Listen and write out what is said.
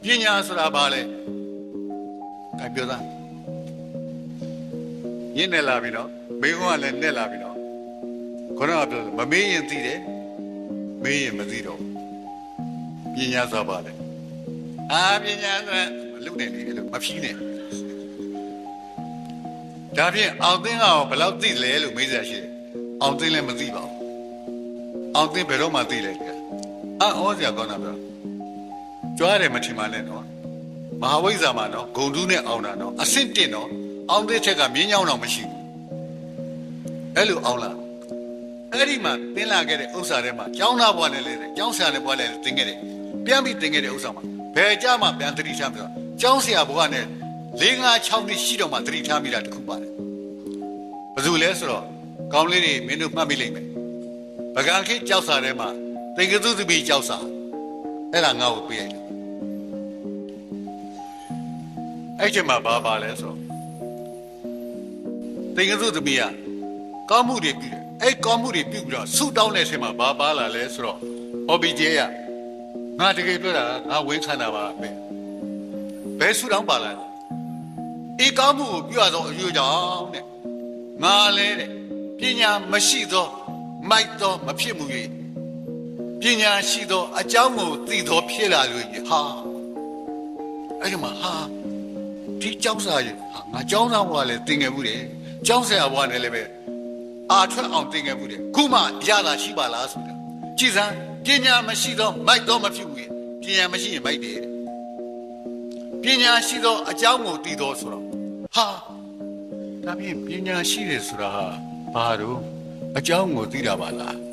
ပညာဆိုတာဘာလဲကပြောသားညင်းနေလာပြီနော်မိကုန်းကလည်းနဲ့လာပြီနော်ခေါင်းကပြောမမေးရင်သိတယ်မေးရင်မသိတော့ပညာဆိုတာဘာလဲပညာဆိုတာမလုပ်နဲ့လေလို့မဖြီးနဲ့ဒါဖြင့်အောင်သိန်းကဘယ်လောက်သိလဲလို့မေးစရာရှိတယ်အောင်သိန်းလည်းမသိပါဘူးအောင်သိန်းဘယ်တော့မှသိလဲဩစရာကောင်းတာပြောကြွားတယ်မထင်ပါနဲ့နော်မဟာဝိဇ္ဇာမှာနော်ဂုံတူးနဲ့အောင်တာနော်အဆင့်1နော်အောင်သိချက်ကမြင်းချောင်းတော့မရှိဘူးအဲ့လိုအောင်လားအဲ့ဒီမှာသင်လာခဲ့တဲ့ဥစ္စာတွေမှာကျောင်းသားဘွားနဲ့လဲကျောင်းဆရာနဲ့ဘွားနဲ့သင်ခဲ့တယ်ပြန်ပြီးသင်ခဲ့တဲ့ဥစ္စာမှာဘယ်ကြမှာပြန်သတိထားပြီးတော့ကျောင်းဆရာဘွားနဲ့4-5-6နှစ်ရှိတော့မှသတိထားမိတာတခုပါတယ်ဘယ်သူလဲဆိုတော့ကောင်းလေးတွေမင်းတို့မှတ်မိလိမ့်မယ်ပကံခေကျောက်စာထဲမှာသင်္ကသုသမီးကျောက်စာအဲ့ဒါငါ့ကိုပြလိုက်တယ်အဲ့ချိန်မှာဘာပါလဲဆိုတော့သင်္ကသုသမီးကကောင်းမှုတွေပြုတယ်အဲ့ကောင်းမှုတွေပြုပြီးတော့ဆုတောင်းတဲ့အချိန်မှာဘာပါလာလဲဆိုတော့ OBJ ကငါတကယ်ပြောတာငါဝင်းခံတာပါပဲဘယ်ဆုတောင်းပါလာလဲဤကောင်းမှုကိုပြုရသောအယူကြောင့်တဲ့ငါလဲတဲ့ပညာမရှိသောမိုက်သောမဖြစ်မှု၍ပညာရှိသောအကြောင်းကိုသိသောဖြစ်လာလို့ဟာအဲ့ဒီမှာဒီကျောင်းစာရငါကျောင်းသားဘွားလည်းသင်ငယ်မှုတယ်ကျောင်းဆရာဘွားနဲ့လည်းပဲအာထွက်အောင်သင်ငယ်မှုတယ်ခုမှရတာရှိပါလားဆိုတာကြည်စမ်းပညာမရှိသောမိုက်သောမဖြစ်ဘူးပညာမရှိရင်မိုက်တယ်ပညာရှိသောအကြောင်းကိုသိသောဆိုတော့ဒါဖြင့်ပညာရှိတယ်ဆိုတာဘာလို့အကြောင်းကိုသိတာပါလား